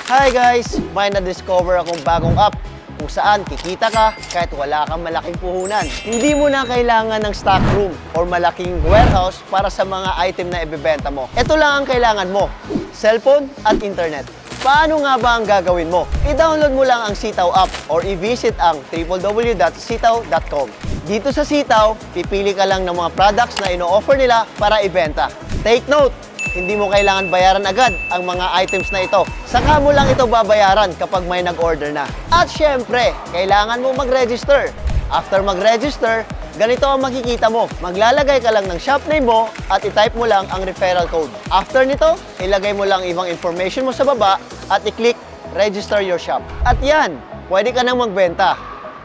Hi guys! May na-discover akong bagong app kung saan kikita ka kahit wala kang malaking puhunan. Hindi mo na kailangan ng stock room or malaking warehouse para sa mga item na ibebenta mo. Ito lang ang kailangan mo, cellphone at internet. Paano nga ba ang gagawin mo? I-download mo lang ang Sitaw app or i-visit ang www.sitaw.com. Dito sa Sitaw, pipili ka lang ng mga products na ino-offer nila para ibenta. Take note! Hindi mo kailangan bayaran agad ang mga items na ito. Saka mo lang ito babayaran kapag may nag-order na. At syempre, kailangan mo mag-register. After mag-register, ganito ang makikita mo. Maglalagay ka lang ng shop name mo at i-type mo lang ang referral code. After nito, ilagay mo lang ibang information mo sa baba at i-click register your shop. At yan, pwede ka nang magbenta.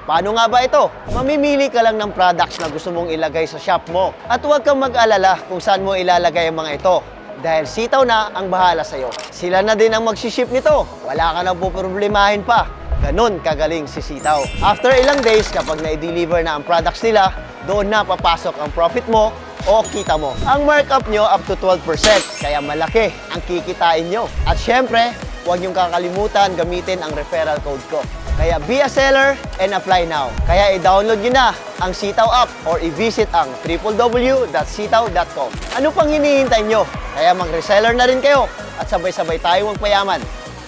Paano nga ba ito? Mamimili ka lang ng products na gusto mong ilagay sa shop mo. At huwag kang mag-alala kung saan mo ilalagay ang mga ito. Dahil Sitaw na ang bahala sa'yo. Sila na din ang mag-ship nito. Wala ka nang puproblemahin pa. Ganon kagaling si Sitaw. After ilang days, kapag na-deliver na ang products nila, doon na papasok ang profit mo o kita mo. Ang markup nyo up to 12%, kaya malaki ang kikitain nyo. At syempre, huwag niyong kakalimutan gamitin ang referral code ko. Kaya be a seller and apply now. Kaya i-download nyo na ang Sitaw app or i-visit ang www.sitaw.com. Ano pang hinihintay nyo? Kaya mag-reseller na rin kayo at sabay-sabay tayo magpayaman.